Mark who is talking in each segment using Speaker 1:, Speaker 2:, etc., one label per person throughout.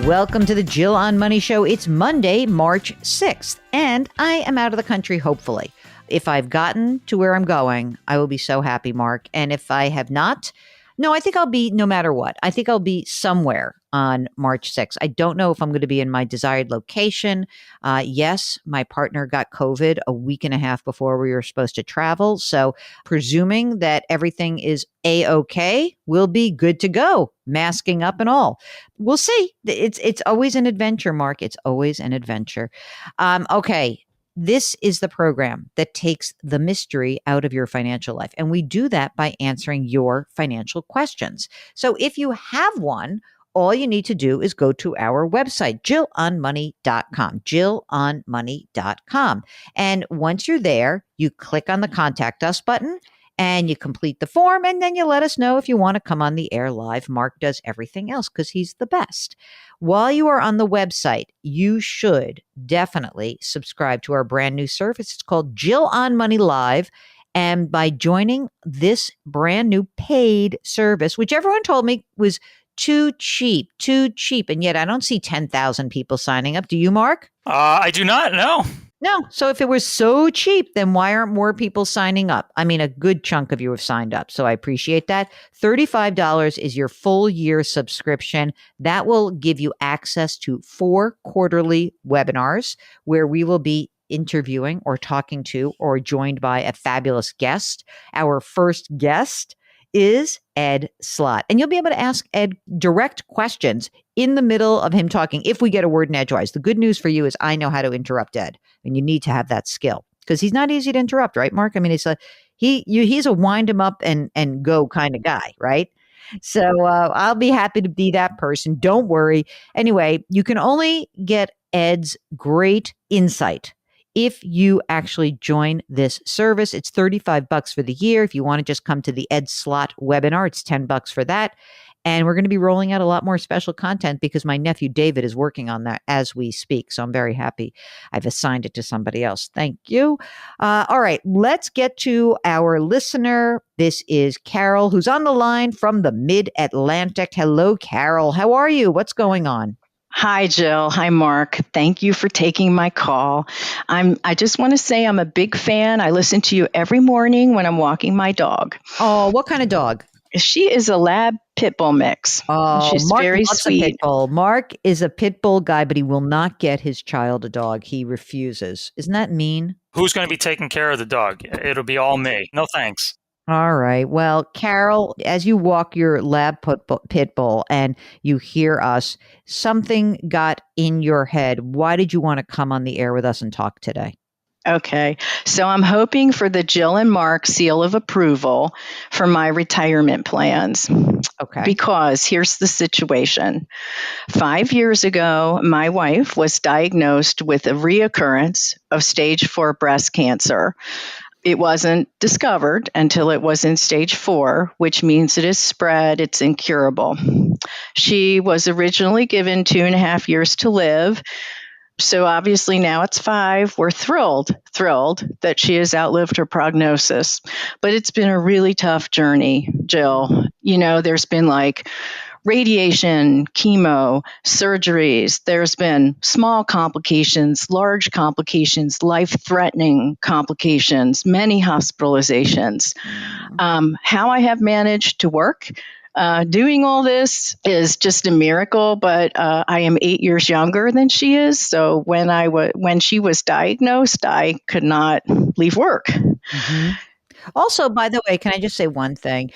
Speaker 1: Welcome to the Jill on Money Show. It's Monday, March 6th, and I am out of the country, hopefully. If I've gotten to where I'm going, I will be so happy, Mark. And if I have not, no, I think I'll be, no matter what, I think I'll be somewhere on March 6th. I don't know if I'm going to be in my desired location. Yes, my partner got COVID a week and a half before we were supposed to travel. So presuming that everything is A-OK, we'll be good to go, masking up and all. We'll see. It's always an adventure, Mark. It's always an adventure. Okay. This is the program that takes the mystery out of your financial life. And we do that by answering your financial questions. So if you have one, all you need to do is go to our website, jillonmoney.com, jillonmoney.com. And once you're there, you click on the Contact Us button and you complete the form, and then you let us know if you want to come on the air live. Mark does everything else because he's the best. While you are on the website, you should definitely subscribe to our brand new service. It's called Jill on Money Live. And by joining this brand new paid service, which everyone told me was too cheap. And yet I don't see 10,000 people signing up. Do you, Mark?
Speaker 2: I do not, no.
Speaker 1: No. So if it was so cheap, then why aren't more people signing up? I mean, a good chunk of you have signed up, so I appreciate that. $35 is your full year subscription. That will give you access to 4 quarterly webinars where we will be interviewing or talking to or joined by a fabulous guest. Our first guest is Ed Slott. And you'll be able to ask Ed direct questions in the middle of him talking if we get a word in edgewise. The good news for you is I know how to interrupt Ed, and you need to have that skill because he's not easy to interrupt, right, Mark? I mean, he's a wind him up and go kind of guy, right? So I'll be happy to be that person. Don't worry. Anyway, you can only get Ed's great insight if you actually join this service. It's $35 for the year. If you want to just come to the Ed Slott webinar, it's $10 for that. And we're going to be rolling out a lot more special content because my nephew David is working on that as we speak. So I'm very happy I've assigned it to somebody else. Thank you. All right, let's get to our listener. This is Carol, who's on the line from the Mid-Atlantic. Hello, Carol. How are you? What's going on?
Speaker 3: Hi, Jill. Hi, Mark. Thank you for taking my call. I just want to say I'm a big fan. I listen to you every morning when I'm walking my dog.
Speaker 1: Oh, what kind of dog?
Speaker 3: She is a lab pit bull mix.
Speaker 1: Oh,
Speaker 3: she's
Speaker 1: Mark
Speaker 3: very
Speaker 1: loves
Speaker 3: sweet.
Speaker 1: A pit bull. Mark is a pit bull guy, but he will not get his child a dog. He refuses. Isn't that mean?
Speaker 2: Who's going to be taking care of the dog? It'll be all me. No thanks.
Speaker 1: All right. Well, Carol, as you walk your lab pit bull and you hear us, something got in your head. Why did you want to come on the air with us and talk today?
Speaker 3: Okay. So I'm hoping for the Jill and Mark seal of approval for my retirement plans.
Speaker 1: Okay.
Speaker 3: Because here's the situation. 5 years ago, my wife was diagnosed with a reoccurrence of stage 4 breast cancer. It wasn't discovered until it was in stage 4, which means it is spread, it's incurable. She was originally given 2.5 years to live. So obviously now it's 5. We're thrilled that she has outlived her prognosis. But it's been a really tough journey, Jill. You know, there's been like radiation, chemo, surgeries. There's been small complications, large complications, life-threatening complications, many hospitalizations. How I have managed to work doing all this is just a miracle, but I am 8 years younger than she is. So when she was diagnosed, I could not leave work.
Speaker 1: Mm-hmm. Also, by the way, can I just say one thing?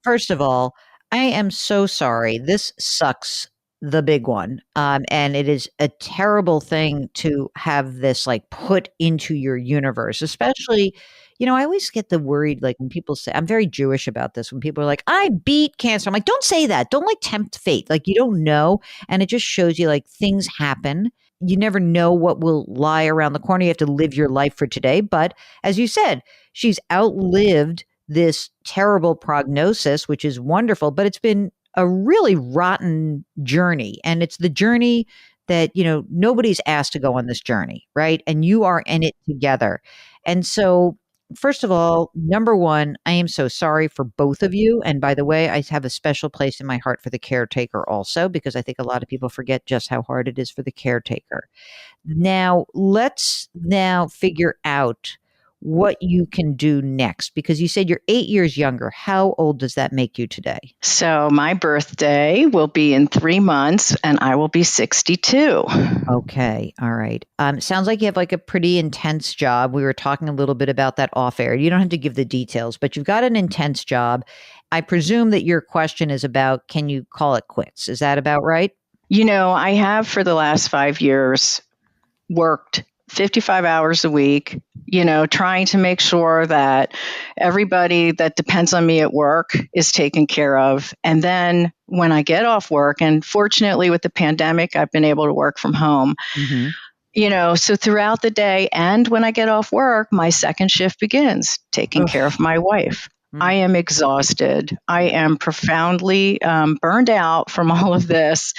Speaker 1: First of all, I am so sorry. This sucks, the big one. And it is a terrible thing to have this like put into your universe, especially, you know, I always get the worried, like when people say, I'm very Jewish about this, when people are like, I beat cancer. I'm like, don't say that. Don't like tempt fate. Like you don't know. And it just shows you like things happen. You never know what will lie around the corner. You have to live your life for today. But as you said, she's outlived this terrible prognosis, which is wonderful, but it's been a really rotten journey. And it's the journey that, you know, nobody's asked to go on this journey, right? And you are in it together. And so first of all, number one, I am so sorry for both of you. And by the way, I have a special place in my heart for the caretaker also, because I think a lot of people forget just how hard it is for the caretaker. Now, let's now figure out what you can do next, because you said you're 8 years younger. How old does that make you today?
Speaker 3: So my birthday will be in 3 months and I will be 62.
Speaker 1: Okay. All right. Sounds like you have like a pretty intense job. We were talking a little bit about that off air. You don't have to give the details, but you've got an intense job. I presume that your question is about, can you call it quits? Is that about right?
Speaker 3: I have for the last 5 years worked 55 hours a week, trying to make sure that everybody that depends on me at work is taken care of. And then when I get off work, and fortunately with the pandemic, I've been able to work from home,
Speaker 1: Mm-hmm.
Speaker 3: so throughout the day and when I get off work, my second shift begins taking care of my wife. I am exhausted. I am profoundly burned out from all of this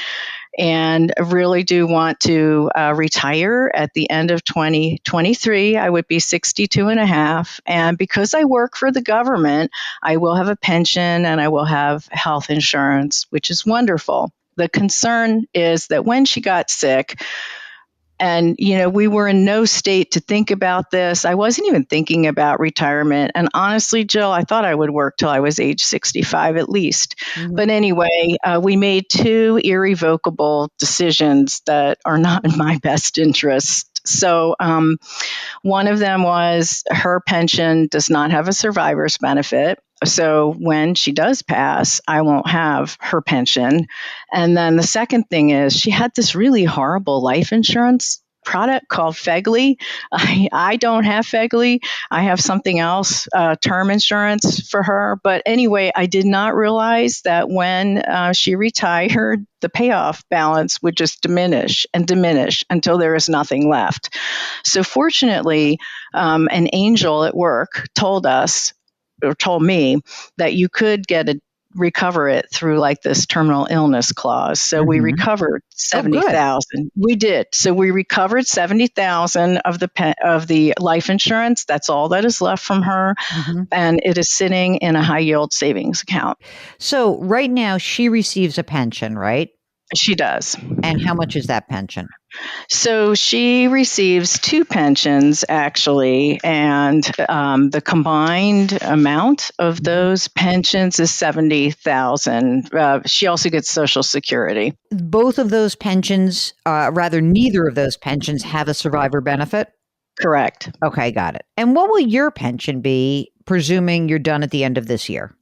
Speaker 3: and really do want to retire at the end of 2023. I would be 62 and a half. And because I work for the government, I will have a pension and I will have health insurance, which is wonderful. The concern is that when she got sick, and, we were in no state to think about this. I wasn't even thinking about retirement. And honestly, Jill, I thought I would work till I was age 65 at least.
Speaker 1: Mm-hmm.
Speaker 3: But anyway, we made two irrevocable decisions that are not in my best interest. So one of them was her pension does not have a survivor's benefit. So when she does pass, I won't have her pension. And then the second thing is she had this really horrible life insurance product called Fegley. I don't have Fegley. I have something else, term insurance for her. But anyway, I did not realize that when she retired, the payoff balance would just diminish and diminish until there is nothing left. So fortunately, an angel at work told me that you could recover it through like this terminal illness clause. So we recovered 70,000. We did. So we recovered 70,000 of the life insurance. That's all that is left from her, and it is sitting in a high yield savings account.
Speaker 1: So right now she receives a pension, right?
Speaker 3: She does.
Speaker 1: And how much is that pension?
Speaker 3: So she receives two pensions, actually, and the combined amount of those pensions is 70,000. She also gets Social Security.
Speaker 1: Both of those pensions, neither of those pensions have a survivor benefit?
Speaker 3: Correct.
Speaker 1: Okay, got it. And what will your pension be, presuming you're done at the end of this year?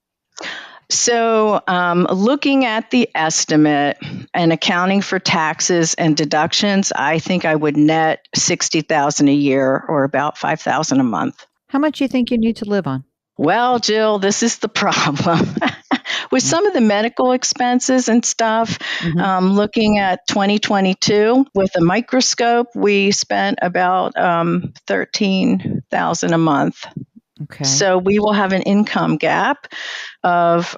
Speaker 3: So looking at the estimate and accounting for taxes and deductions, I think I would net 60,000 a year or about 5,000 a month.
Speaker 1: How much do you think you need to live on?
Speaker 3: Well, Jill, this is the problem. With some of the medical expenses and stuff, looking at 2022 with a microscope, we spent about 13,000 a month.
Speaker 1: Okay.
Speaker 3: So we will have an income gap of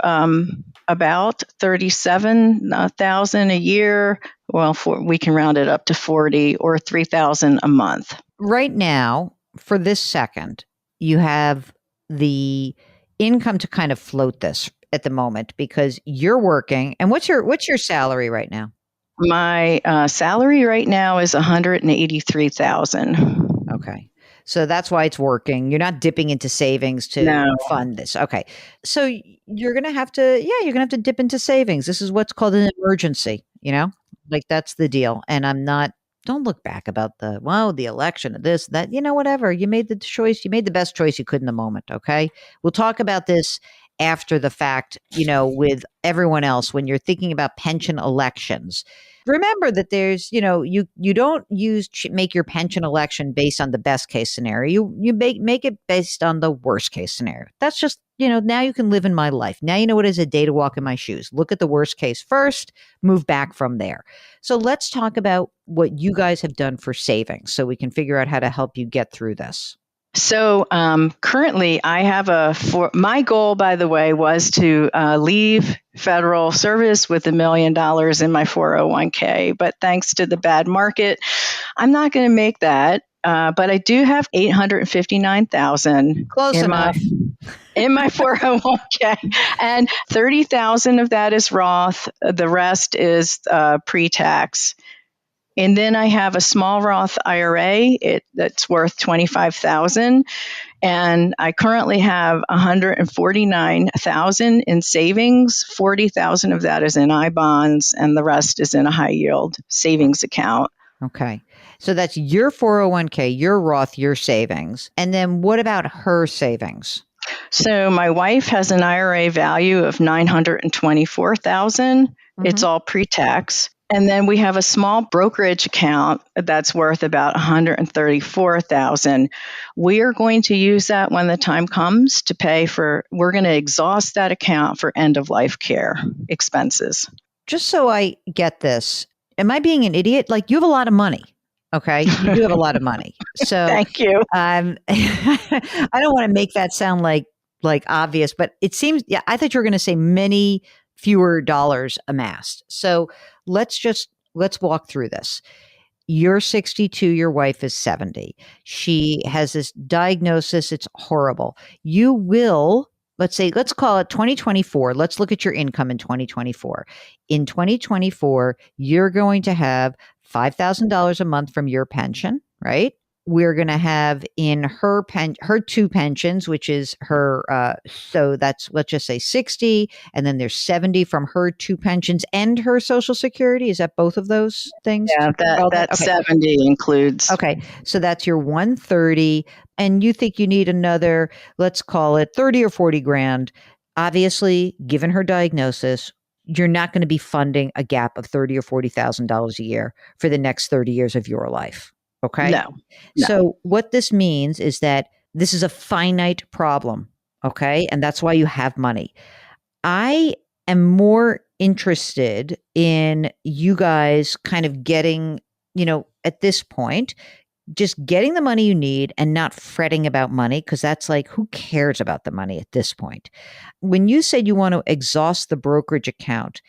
Speaker 3: about 37,000 a year. Well, we can round it up to 40 or 3,000 a month.
Speaker 1: Right now, for this second, you have the income to kind of float this at the moment because you're working. And what's your salary right now?
Speaker 3: My salary right now is 183,000.
Speaker 1: Okay. So that's why it's working. You're not dipping into savings to fund this. Okay. So you're going to have to, you're going to have to dip into savings. This is what's called an emergency, like that's the deal. And don't look back about the election of this, that, whatever. You made the choice. You made the best choice you could in the moment. Okay. We'll talk about this after the fact, with everyone else when you're thinking about pension elections. Remember that there's, you don't make your pension election based on the best case scenario. You make it based on the worst case scenario. That's just, now you can live in my life. Now you know what it is a day to walk in my shoes. Look at the worst case first, move back from there. So let's talk about what you guys have done for savings so we can figure out how to help you get through this.
Speaker 3: So currently I have my goal, by the way, was to leave federal service with $1 million in my 401k. But thanks to the bad market, I'm not going to make that. But I do have 859,000
Speaker 1: Close enough.
Speaker 3: in my 401k, and 30,000 of that is Roth. The rest is pre-tax. And then I have a small Roth IRA that's worth 25,000, and I currently have 149,000 in savings. 40,000 of that is in I bonds, and the rest is in a high yield savings account.
Speaker 1: Okay. So that's your 401k, your Roth, your savings. And then what about her savings?
Speaker 3: So my wife has an IRA value of 924,000. It's all pre-tax. And then we have a small brokerage account that's worth about 134,000. We are going to use that when the time comes to pay for, we're going to exhaust that account for end of life care expenses.
Speaker 1: Just so I get this, am I being an idiot? Like, you have a lot of money. Okay. You do have a lot of money. So
Speaker 3: Thank you.
Speaker 1: I don't want to make that sound like obvious, but it seems, yeah, I thought you were going to say many fewer dollars amassed. So let's walk through this. You're 62, your wife is 70. She has this diagnosis. It's horrible. You will, let's call it 2024. Let's look at your income in 2024. In 2024, you're going to have $5,000 a month from your pension, right? We're going to have in her two pensions, which is her, so that's, let's just say 60, and then there's 70 from her two pensions and her Social Security. Is that both of those things?
Speaker 3: Yeah, that okay. 70 includes.
Speaker 1: Okay, so that's your 130, and you think you need another, let's call it 30 or 40 grand. Obviously, given her diagnosis, you're not going to be funding a gap of $30,000 or $40,000 a year for the next 30 years of your life. Okay.
Speaker 3: No.
Speaker 1: So what this means is that this is a finite problem. Okay. And that's why you have money. I am more interested in you guys kind of getting, at this point, just getting the money you need and not fretting about money, because that's like, who cares about the money at this point? When you said you want to exhaust the brokerage account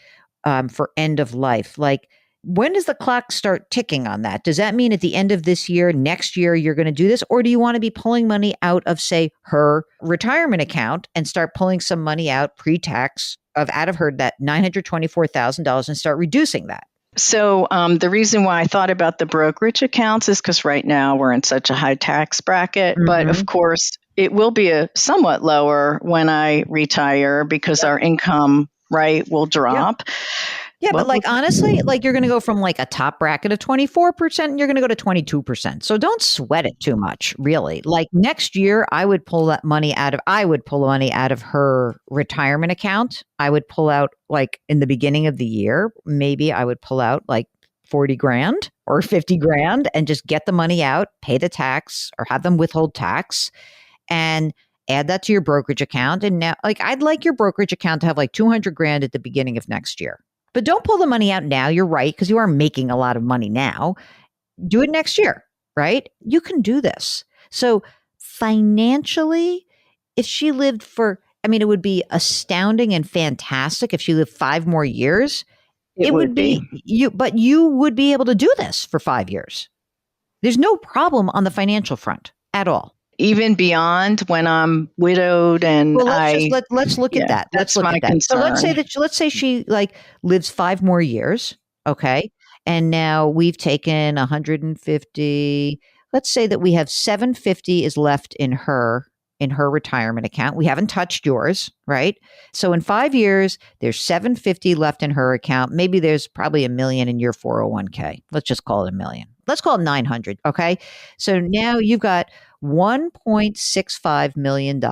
Speaker 1: for end of life, like, when does the clock start ticking on that? Does that mean at the end of this year, next year, you're going to do this? Or do you want to be pulling money out of, say, her retirement account and start pulling some money out pre-tax out of her, that $924,000, and start reducing that?
Speaker 3: So the reason why I thought about the brokerage accounts is because right now we're in such a high tax bracket. But of course, it will be a somewhat lower when I retire because our income, will drop.
Speaker 1: Yeah, but like, honestly, like, you're going to go from like a top bracket of 24% and you're going to go to 22%. So don't sweat it too much, really. Like, next year, I would pull the money out of her retirement account. I would pull out, like, in the beginning of the year, maybe I would pull out like 40 grand or 50 grand and just get the money out, pay the tax, or have them withhold tax, and add that to your brokerage account. And now, like, I'd like your brokerage account to have like 200 grand at the beginning of next year. But don't pull the money out now. You're right, because you are making a lot of money now. Do it next year, right? You can do this. So financially, if she lived it would be astounding and fantastic if she lived 5 more years. It would be but you would be able to do this for 5 years. There's no problem on the financial front at all.
Speaker 3: Even beyond when I'm widowed and
Speaker 1: let's look at that. Let's look at that.
Speaker 3: Concern.
Speaker 1: So let's say she like lives 5 more years. Okay. And now we've taken 150. Let's say that we have 750 is left in her retirement account. We haven't touched yours, right? So in 5 years, there's 750 left in her account. Maybe there's probably $1 million in your 401k. Let's just call it $1 million. Let's call it 900. Okay. So now you've got $1.65 million.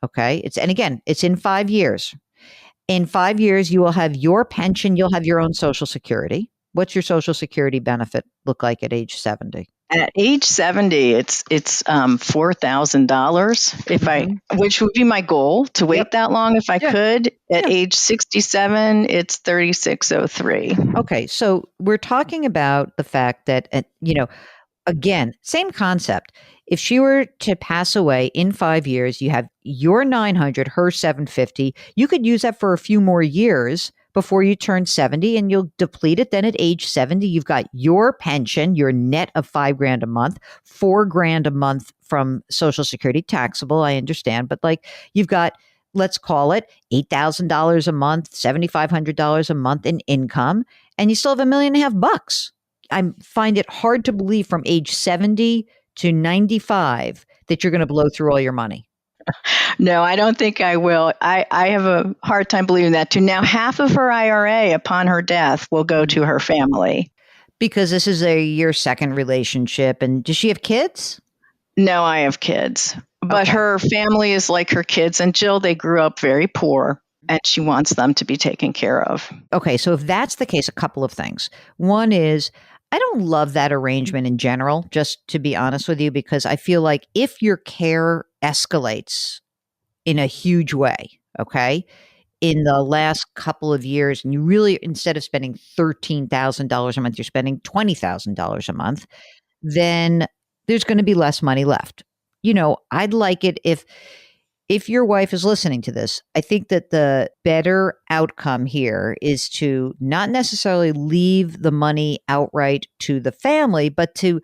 Speaker 1: Okay. It's in 5 years. In 5 years, you will have your pension. You'll have your own Social Security. What's your Social Security benefit look like at age 70?
Speaker 3: At age 70, it's $4,000 which would be my goal to wait that long if I could. At age 67, it's $3,603.
Speaker 1: Okay, so we're talking about the fact that again, same concept. If she were to pass away in 5 years, you have your 900, her 750. You could use that for a few more years, before you turn 70, and you'll deplete it. Then at age 70, you've got your pension, your net of $5,000 a month, $4,000 a month from Social Security, taxable, I understand, but like you've got, let's call it $8,000 a month, $7,500 a month in income, and you still have $1.5 million. I find it hard to believe from age 70 to 95 that you're going to blow through all your money.
Speaker 3: No, I don't think I will. I have a hard time believing that too. Now, half of her IRA upon her death will go to her family.
Speaker 1: Because this is your second relationship. And does she have kids?
Speaker 3: No, I have kids. But her family is like her kids. And Jill, they grew up very poor, and she wants them to be taken care of.
Speaker 1: Okay, so if that's the case, a couple of things. One is, I don't love that arrangement in general, just to be honest with you, because I feel like if your care escalates in a huge way, okay, in the last couple of years, and you really, instead of spending $13,000 a month, you're spending $20,000 a month, then there's going to be less money left. I'd like it if your wife is listening to this. I think that the better outcome here is to not necessarily leave the money outright to the family, but to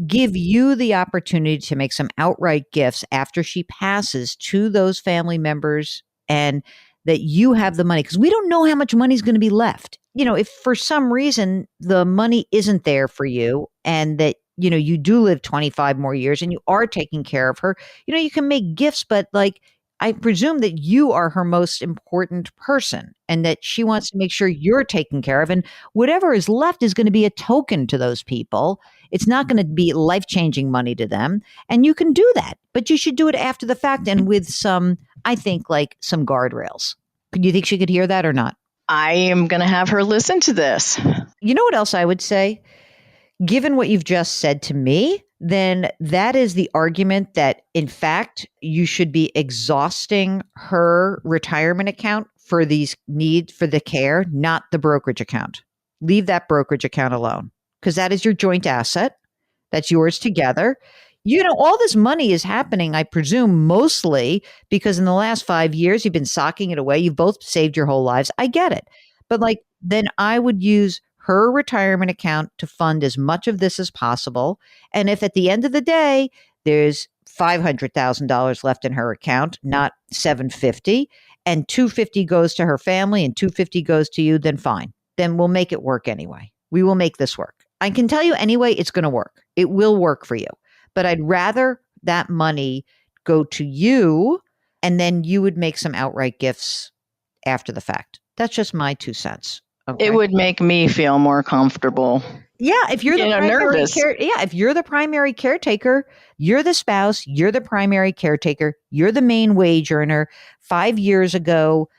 Speaker 1: give you the opportunity to make some outright gifts after she passes to those family members, and that you have the money, because we don't know how much money is going to be left. If for some reason the money isn't there for you, and that you do live 25 more years and you are taking care of her, you can make gifts, but like, I presume that you are her most important person, and that she wants to make sure you're taken care of. And whatever is left is going to be a token to those people. It's not going to be life-changing money to them. And you can do that, but you should do it after the fact and with some, I think, like some guardrails. Do you think she could hear that or not?
Speaker 3: I am going to have her listen to this.
Speaker 1: You know what else I would say? Given what you've just said to me, then that is the argument that, in fact, you should be exhausting her retirement account for these needs for the care, not the brokerage account. Leave that brokerage account alone, because that is your joint asset. That's yours together. All this money is happening, I presume, mostly because in the last 5 years, you've been socking it away. You've both saved your whole lives. I get it. But then I would use her retirement account to fund as much of this as possible. And if at the end of the day, there's $500,000 left in her account, not $750, and $250 goes to her family and $250 goes to you, then fine. Then we'll make it work anyway. We will make this work. I can tell you anyway, it's going to work. It will work for you. But I'd rather that money go to you, and then you would make some outright gifts after the fact. That's just my 2 cents. Okay.
Speaker 3: It would make me feel more comfortable.
Speaker 1: Yeah, if you're the primary if you're the primary caretaker, you're the spouse, you're the primary caretaker, you're the main wage earner. 5 years ago,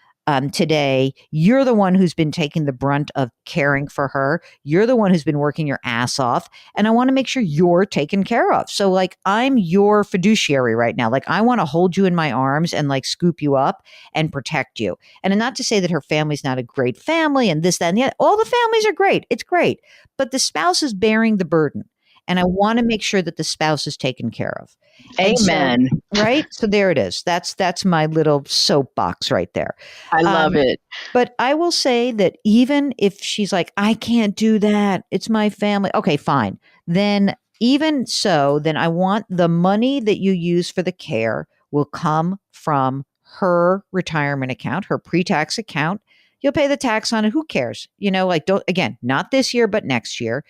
Speaker 1: today, you're the one who's been taking the brunt of caring for her. You're the one who's been working your ass off. And I want to make sure you're taken care of. So like, I'm your fiduciary right now. Like, I want to hold you in my arms and like scoop you up and protect you. And not to say that her family's not a great family and this, that, and the other. All the families are great. It's great. But the spouse is bearing the burden. And I want to make sure that the spouse is taken care of.
Speaker 3: Amen.
Speaker 1: So, right? So there it is. That's my little soapbox right there.
Speaker 3: I love it.
Speaker 1: But I will say that even if she's like, I can't do that, it's my family. Okay, fine. Then even so, then I want the money that you use for the care will come from her retirement account, her pre-tax account. You'll pay the tax on it. Who cares? Not this year, but next year.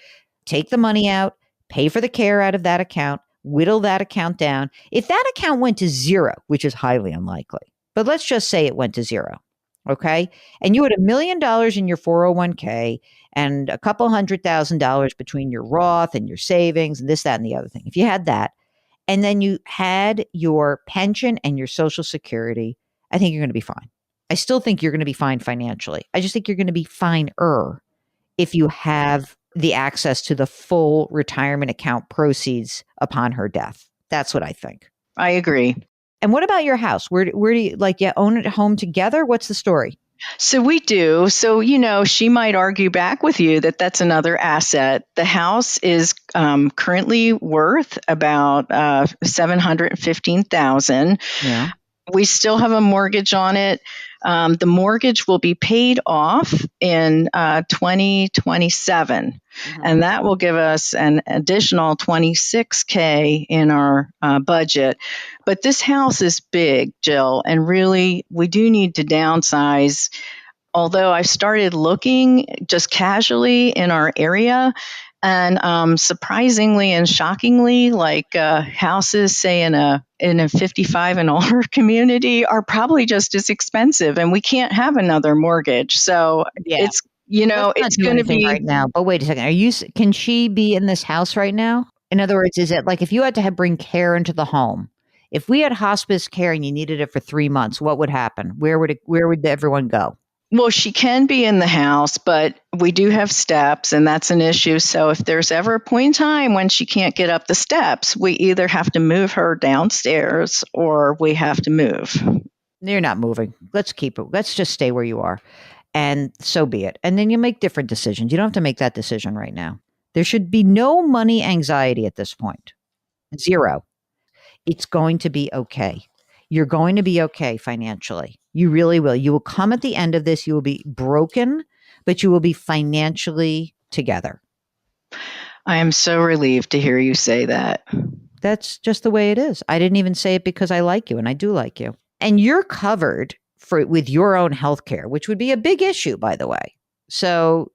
Speaker 1: Take the money out, pay for the care out of that account, whittle that account down. If that account went to zero, which is highly unlikely, but let's just say it went to zero, okay? And you had $1 million in your 401k and a couple $100,000 between your Roth and your savings and this, that, and the other thing. If you had that, and then you had your pension and your Social Security, I think you're going to be fine. I still think you're going to be fine financially. I just think you're going to be finer if you have the access to the full retirement account proceeds upon her death. That's what I think.
Speaker 3: I agree.
Speaker 1: And what about your house? Where do you own it home together? What's the story?
Speaker 3: So we do. So, she might argue back with you that that's another asset. The house is currently worth about $715,000.
Speaker 1: Yeah.
Speaker 3: We still have a mortgage on it. The mortgage will be paid off in 2027, and that will give us an additional 26K in our budget. But this house is big, Jill, and really we do need to downsize. Although I started looking just casually in our area, and surprisingly and shockingly, like houses, say in a 55 and older community, are probably just as expensive, and we can't have another mortgage. So
Speaker 1: Yeah.
Speaker 3: it's you know
Speaker 1: Let's not
Speaker 3: it's
Speaker 1: do
Speaker 3: going to
Speaker 1: anything
Speaker 3: be.
Speaker 1: right now. But wait a second. Can she be in this house right now? In other words, is it like if you had to bring care into the home? If we had hospice care and you needed it for 3 months, what would happen? Where would everyone go?
Speaker 3: Well, she can be in the house, but we do have steps, and that's an issue. So if there's ever a point in time when she can't get up the steps, we either have to move her downstairs or we have to move.
Speaker 1: You're not moving. Let's keep it. Let's just stay where you are. And so be it. And then you make different decisions. You don't have to make that decision right now. There should be no money anxiety at this point. Zero. It's going to be okay. You're going to be okay financially. You really will. You will come at the end of this. You will be broken, but you will be financially together.
Speaker 3: I am so relieved to hear you say that.
Speaker 1: That's just the way it is. I didn't even say it because I like you, and I do like you. And you're covered with your own health care, which would be a big issue, by the way. So,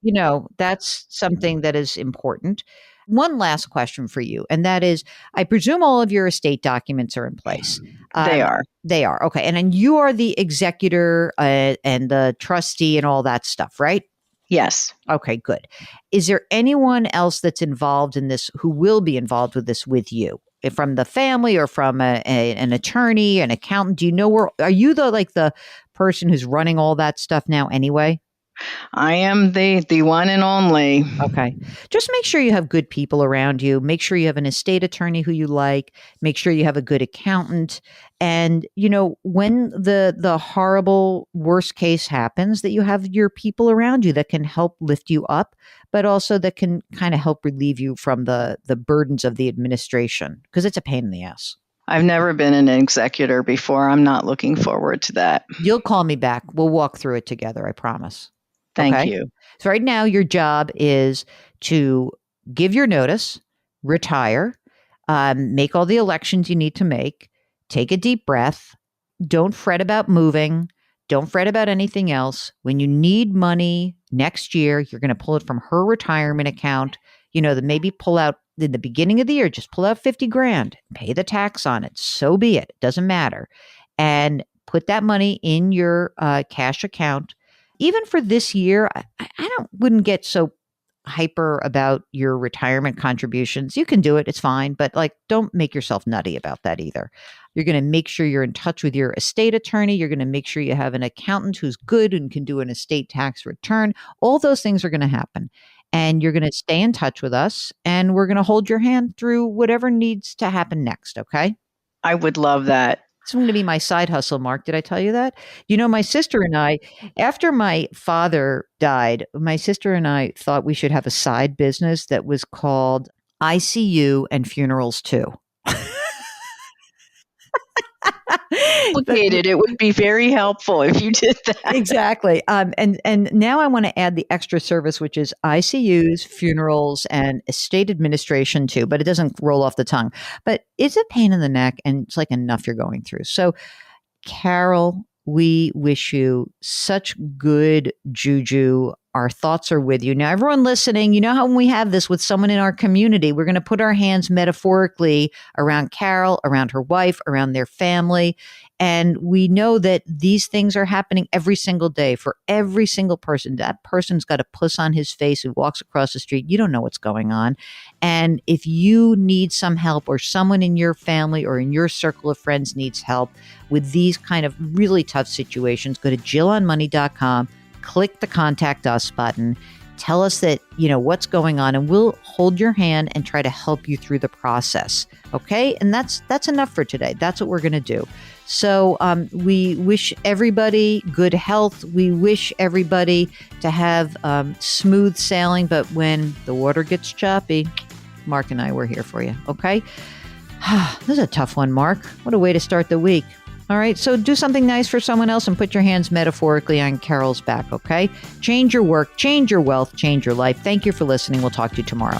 Speaker 1: that's something that is important. One last question for you, and that is, I presume all of your estate documents are in place.
Speaker 3: They are.
Speaker 1: They are. Okay. And then you are the executor and the trustee and all that stuff, right?
Speaker 3: Yes.
Speaker 1: Okay, good. Is there anyone else that's involved in this who will be involved with this with you? From the family or from an attorney, an accountant? Do you know are you the person who's running all that stuff now anyway?
Speaker 3: I am the one and only.
Speaker 1: Okay. Just make sure you have good people around you. Make sure you have an estate attorney who you like. Make sure you have a good accountant. And, when the horrible worst case happens, that you have your people around you that can help lift you up, but also that can kind of help relieve you from the burdens of the administration, because it's a pain in the ass.
Speaker 3: I've never been an executor before. I'm not looking forward to that.
Speaker 1: You'll call me back. We'll walk through it together. I promise.
Speaker 3: Thank you.
Speaker 1: So right now, your job is to give your notice, retire, make all the elections you need to make, take a deep breath. Don't fret about moving. Don't fret about anything else. When you need money next year, you're going to pull it from her retirement account. Maybe pull out in the beginning of the year, just pull out 50 grand, pay the tax on it. So be it. It doesn't matter. And put that money in your cash account. Even for this year, I wouldn't get so hyper about your retirement contributions. You can do it. It's fine. But don't make yourself nutty about that either. You're going to make sure you're in touch with your estate attorney. You're going to make sure you have an accountant who's good and can do an estate tax return. All those things are going to happen. And you're going to stay in touch with us. And we're going to hold your hand through whatever needs to happen next. Okay?
Speaker 3: I would love that.
Speaker 1: It's going to be my side hustle, Mark. Did I tell you that? My sister and I, after my father died, my sister and I thought we should have a side business that was called ICU and Funerals Too.
Speaker 3: Complicated. It would be very helpful if you did that.
Speaker 1: Exactly. And now I want to add the extra service, which is ICUs, funerals, and estate administration too, but it doesn't roll off the tongue. But it's a pain in the neck, and it's like enough you're going through. So, Carol, we wish you such good juju. Our thoughts are with you. Now, everyone listening, you know how when we have this with someone in our community, we're going to put our hands metaphorically around Carol, around her wife, around their family. And we know that these things are happening every single day for every single person. That person's got a puss on his face who walks across the street. You don't know what's going on. And if you need some help, or someone in your family or in your circle of friends needs help with these kind of really tough situations, go to jillonmoney.com. Click the contact us button. Tell us that, what's going on, and we'll hold your hand and try to help you through the process. Okay. And that's enough for today. That's what we're going to do. So we wish everybody good health. We wish everybody to have smooth sailing. But when the water gets choppy, Mark and I, we're here for you. Okay. This is a tough one, Mark. What a way to start the week. All right. So do something nice for someone else and put your hands metaphorically on Carol's back. Okay. Change your work, change your wealth, change your life. Thank you for listening. We'll talk to you tomorrow.